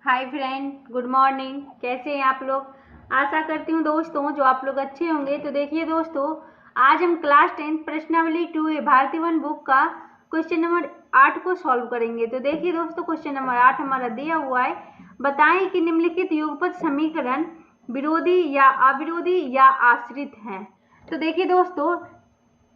Hi friend, good morning. कैसे हैं आप लोग? आशा करती हूँ दोस्तों जो आप लोग अच्छे होंगे। तो देखिए दोस्तों, आज हम क्लास 10 प्रश्नावली 2 भारतीय वन बुक का क्वेश्चन नंबर 8 को सॉल्व करेंगे। तो देखिए दोस्तों, क्वेश्चन नंबर 8 हमारा दिया हुआ है। बताएं कि निम्नलिखित युगपत समीकरण विरोधी या अविरोधी या आश्रित हैं। तो देखिए दोस्तों,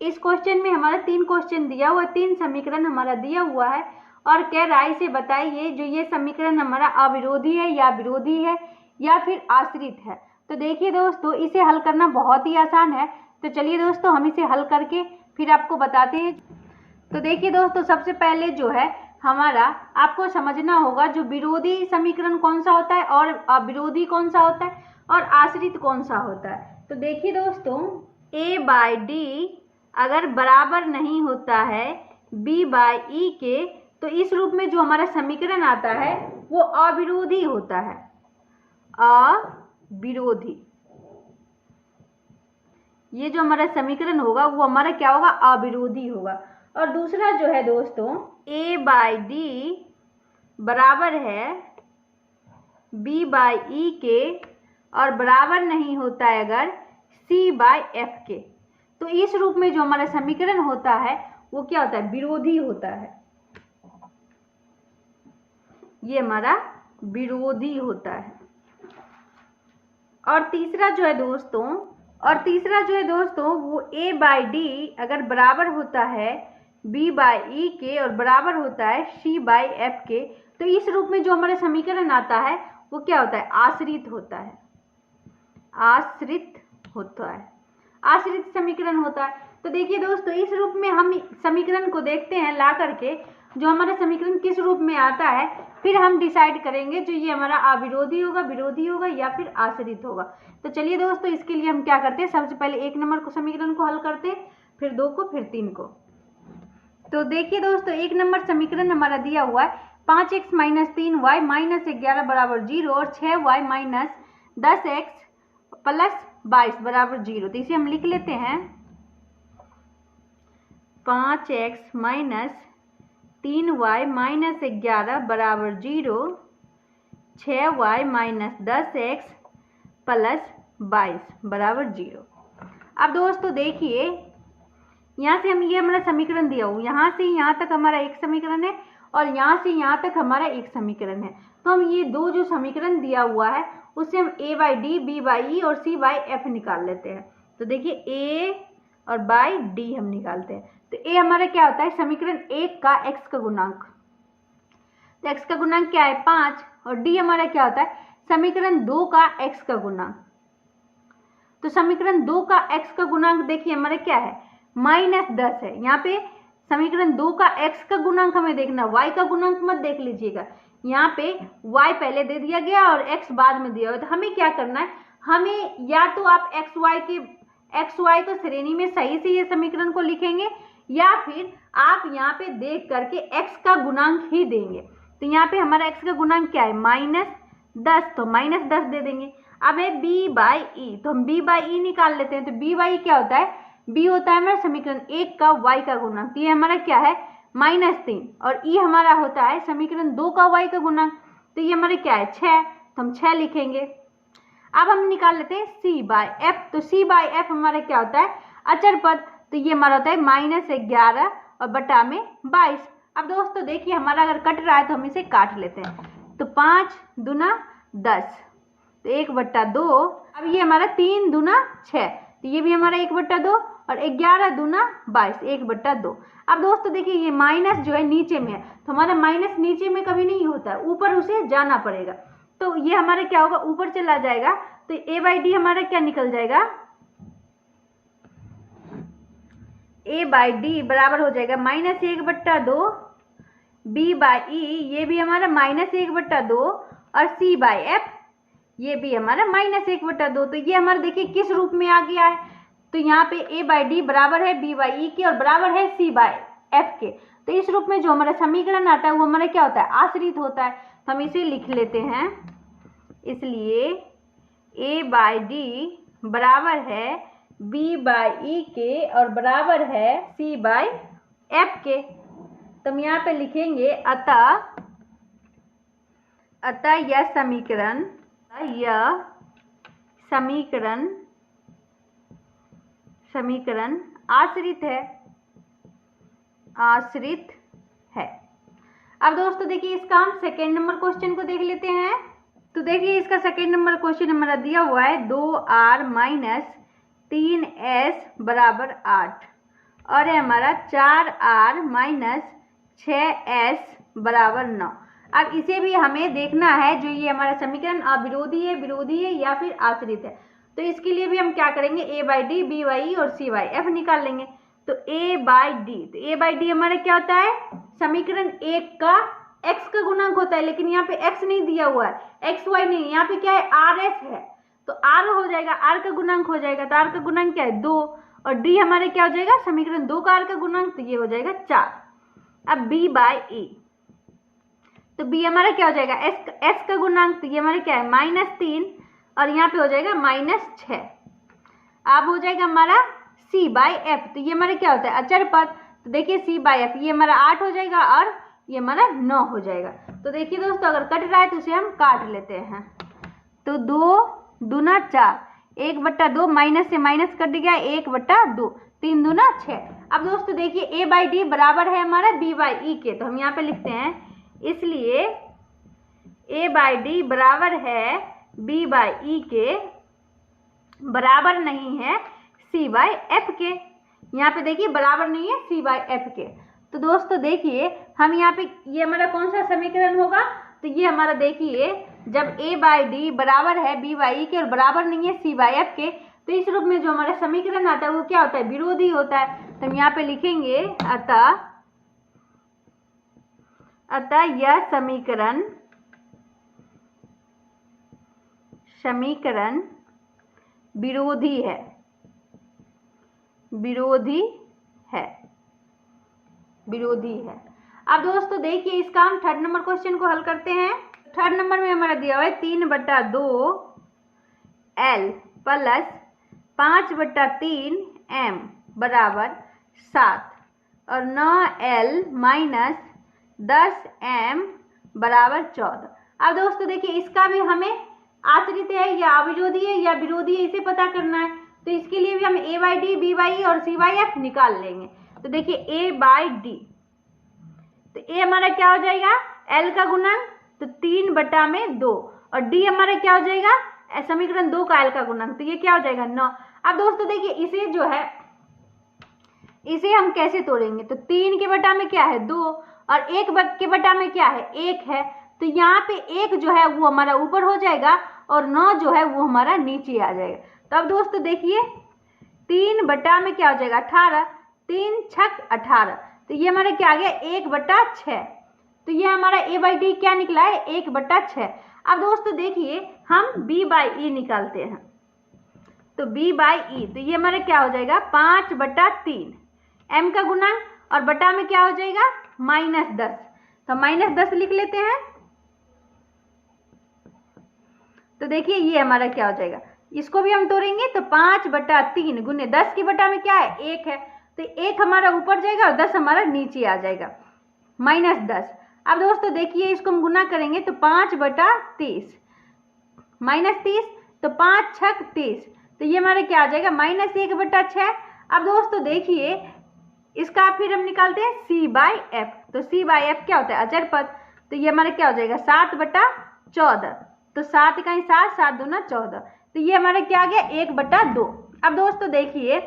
इस क्वेश्चन में हमारा 3 क्वेश्चन दिया हुआ है, 3 समीकरण हमारा दिया हुआ है और कह रहा है इसे बताइए जो ये समीकरण हमारा अविरोधी है या विरोधी है या फिर आश्रित है। तो देखिए दोस्तों, इसे हल करना बहुत ही आसान है। तो चलिए दोस्तों, हम इसे हल करके फिर आपको बताते हैं। तो देखिए दोस्तों, सबसे पहले जो है हमारा आपको समझना होगा जो विरोधी समीकरण कौन सा होता है और अविरोधी कौन सा होता है और आश्रित कौन सा होता है। तो देखिए दोस्तों, a/d अगर बराबर नहीं होता है b/e के, तो इस रूप में जो हमारा समीकरण आता है वो अविरोधी होता है। अविरोधी, ये जो हमारा समीकरण होगा वो हमारा क्या होगा? अविरोधी होगा। और दूसरा जो है दोस्तों, a/d बराबर है b/e के और बराबर नहीं होता है अगर c/f के, तो इस रूप में जो हमारा समीकरण होता है वो क्या होता है? विरोधी होता है। ये हमारा विरोधी होता है। और तीसरा जो है दोस्तों वो a/d अगर बराबर होता है b/e के और बराबर होता है c/f के, तो इस रूप में जो हमारा समीकरण आता है वो क्या होता है? आश्रित होता है। आश्रित समीकरण होता है। तो देखिए दोस्तों, इस रूप में हम समीकरण को देखते हैं ला करके, जो हमारा समीकरण किस रूप में आता है फिर हम डिसाइड करेंगे जो ये हमारा अविरोधी होगा, विरोधी होगा या फिर आश्रित होगा। तो चलिए दोस्तों, इसके लिए हम क्या करते हैं, सबसे पहले 1 नंबर को समीकरण को हल करते हैं, फिर 2 को, फिर 3 को। तो देखिए दोस्तों, 1 नंबर समीकरण हमारा दिया हुआ है 5x - 3y - 11 बराबर 0 और 6y - 10x + 22 बराबर 0। तो इसे हम लिख लेते हैं 5x - 3y - 11 बराबर 0, 6y - 10x + 22 बराबर 0। अब दोस्तों देखिए, यहाँ से हम ये हमारा समीकरण दिया हुआ, यहाँ से यहाँ तक हमारा एक समीकरण है और यहाँ से यहाँ तक हमारा एक समीकरण है। तो हम ये दो जो समीकरण दिया हुआ है उससे हम a/d, b/e और c/f निकाल लेते हैं। तो देखिए a और बाई d हम निकालते हैं। तो a हमारा क्या होता है? समीकरण 1 का x का गुणांक। तो x का गुणांक क्या है? 5। और d हमारा क्या होता है? समीकरण 2 का x का गुणांक। तो समीकरण 2 का x का गुणांक देखिए हमारा क्या है? -10 है। यहाँ पे समीकरण 2 का x का गुणांक हमें देखना, y का गुणांक मत देख लीजिएगा। यहाँ पे y पहले दे दिया गया और x बाद में दिया हुआ। तो हमें क्या करना है? हमें या तो आप x y को श्रेणी में सही से ये समीकरण को लिखेंगे या फिर आप यहाँ पे देख करके x का गुणांक ही देंगे। तो यहाँ पे हमारा x का गुणांक क्या है? -10, तो -10 दे देंगे। अब है b/e, तो हम b/e निकाल लेते हैं। तो b/e क्या होता है? b होता है हमारा समीकरण 1 का y का गुणांक। तो ये हमारा क्या है? -3। और e हमारा होता है समीकरण 2 का y का गुणांक। तो ये हमारा क्या है? 6। तो हम 6 लिखेंगे। अब हम निकाल लेते हैं c/f। तो c/f हमारा क्या होता है? अचर पद। तो ये हमारा होता है -11 और बटा में 22। अब दोस्तों देखिए, हमारा अगर कट रहा है तो हम इसे काट लेते हैं। तो 5 दूना 10, तो 1/2। अब ये हमारा 3 दूना 6, तो ये भी हमारा 1/2 और 11 दूना 22, 1/2। अब दोस्तों देखिए, ये माइनस जो है नीचे में है, तो हमारा माइनस नीचे में कभी नहीं होता है, ऊपर उसे जाना पड़ेगा। तो ये हमारा क्या होगा? ऊपर चला जाएगा। तो a/d हमारा क्या निकल जाएगा? a/d बराबर हो जाएगा -1/2, b/e ये भी हमारा -1/2 और c/f ये भी हमारा -1/2। तो ये हमारा देखिए किस रूप में आ गया है? तो यहाँ पे a/d बराबर है b/e के और बराबर है c/f के। तो इस रूप में जो हमारा समीकरण आता है वो हमारा क्या होता है? आश्रित होता है। तो हम इसे लिख लेते हैं। इसलिए a/d बराबर है b/e के और बराबर है c/f के। तो हम यहाँ पे लिखेंगे अतः यह समीकरण आश्रित है। अब दोस्तों देखिए इसका हम सेकेंड नंबर क्वेश्चन को देख लेते हैं। तो देखिए इसका सेकेंड नंबर क्वेश्चन हमारा दिया हुआ है 2r माइनस 3s बराबर 8 और है हमारा 4r माइनस 6s बराबर 9। अब इसे भी हमें देखना है जो ये हमारा समीकरण अविरोधी है, विरोधी है या फिर आश्रित है। तो इसके लिए भी हम क्या करेंगे, a by d, b by e और c बाई एफ निकाल लेंगे। तो a बाई डी, तो a बाई डी हमारा क्या होता है, समीकरण एक का x का गुणांक होता है, लेकिन यहाँ पे x नहीं दिया हुआ है, x y नहीं, यहाँ पे क्या है RS है, तो r हो जाएगा, r का गुणांक हो जाएगा। तो r का गुणांक क्या है 2 और d हमारे क्या हो जाएगा, समीकरण 2 का r का गुणांक, तो ये हो जाएगा 4। अब b बाई ई, तो b हमारा क्या हो जाएगा s का गुणांक, तो ये हमारे क्या है -3 और यहाँ पे हो जाएगा -6। अब हो जाएगा हमारा c बाई एफ, तो ये हमारे क्या होता है अचर पद, तो देखिए c बाई एफ ये हमारा 8 हो जाएगा और ये हमारा 9 हो जाएगा। तो देखिए दोस्तों अगर कट रहा है तो उसे हम काट लेते हैं। तो 2 दूना 4, 1/2 माइनस से माइनस कट गया, 1/2, 3 दूना 6। अब दोस्तों देखिए a बाई डी बराबर है हमारा b बाई ई के, तो हम यहाँ पे लिखते हैं इसलिए a बाई डी बराबर है b बाई ई के, बराबर नहीं है c बाई एफ के। यहाँ पे देखिए बराबर नहीं है c बाई एफ के। तो दोस्तों देखिए हम यहाँ पे ये हमारा कौन सा समीकरण होगा, तो ये हमारा देखिए जब a बाई डी बराबर है b बाई ई के और बराबर नहीं है c बाई एफ के, तो इस रूप में जो हमारा समीकरण आता है वो क्या होता है, विरोधी होता है। तो हम यहाँ पे लिखेंगे अतः यह समीकरण विरोधी है, विरोधी है। अब दोस्तों देखिए इसका हम थर्ड नंबर क्वेश्चन को हल करते हैं। थर्ड नंबर में हमारा दिया हुआ है 3/2 L प्लस 5/3 M बराबर 7 और 9L माइनस 10 M बराबर 14। अब दोस्तों देखिए इसका भी हमें आश्रित है या अविरोधी है या विरोधी है इसे पता करना है। तो इसके लिए भी हम a by d, b by e और c बाई एफ निकाल लेंगे। तो देखिए a बाई डी, तो a हमारा क्या हो जाएगा l का गुणांक, तो 3/2 और d हमारा क्या हो जाएगा समीकरण 2 का l का गुणांक, तो ये क्या हो जाएगा 9। अब दोस्तों देखिए इसे जो है इसे हम कैसे तोड़ेंगे, तो 3 के बटा में क्या है 2 और 1 के बटा में क्या है 1 है, तो यहाँ पे 1 जो है वो हमारा ऊपर हो जाएगा और 9 जो है वो हमारा नीचे आ जाएगा। तो अब दोस्तों देखिए 3 बटा में क्या हो जाएगा 18, 3 छक 18, तो ये हमारा क्या आ गया 1/6। तो ये हमारा a बाई डी क्या निकला है 1/6। अब दोस्तों देखिए हम b बाई ई निकालते हैं। तो b बाई ई, तो ये हमारा क्या हो जाएगा 5/3 m का गुणांक और बटा में क्या हो जाएगा -10, तो -10 लिख लेते हैं। तो देखिए ये हमारा क्या हो जाएगा, इसको भी हम तोड़ेंगे तो 5/3 गुने 10 के बटा में क्या है 1 है, तो 1 हमारा ऊपर जाएगा और 10 हमारा नीचे आ जाएगा -10। अब दोस्तों देखिए इसको हम गुना करेंगे तो 5/30 -30, तो 5 छक 30, तो ये हमारा क्या आ जाएगा -1/6। अब दोस्तों देखिए इसका फिर हम निकालते हैं c बाई एफ। तो c बाई एफ क्या होता है अचर पद, तो ये हमारा क्या हो जाएगा 7/14, तो 7 का 7, 7 दूना 14, तो ये हमारा क्या आ गया 1/2। अब दोस्तों देखिए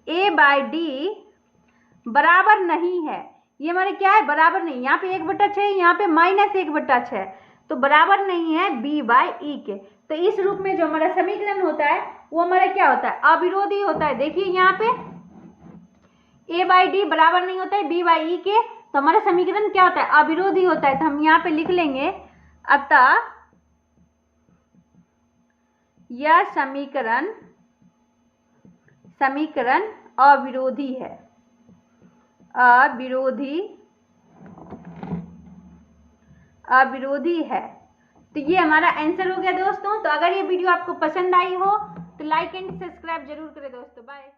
a बाई डी बराबर नहीं है, ये हमारे क्या है बराबर नहीं, यहाँ पे 1/6, यहाँ पे -1/6, तो बराबर नहीं है b बाई ई के। तो इस रूप में जो हमारा समीकरण होता है वो हमारा क्या होता है अविरोधी होता है। देखिए यहाँ पे a बाई डी बराबर नहीं होता है b बाई ई के, तो हमारा समीकरण क्या होता है अविरोधी होता है। तो हम यहाँ पे लिख लेंगे अतः यह समीकरण अविरोधी है, अविरोधी है। तो ये हमारा आंसर हो गया दोस्तों। तो अगर ये वीडियो आपको पसंद आई हो तो लाइक एंड सब्सक्राइब जरूर करें दोस्तों। बाय।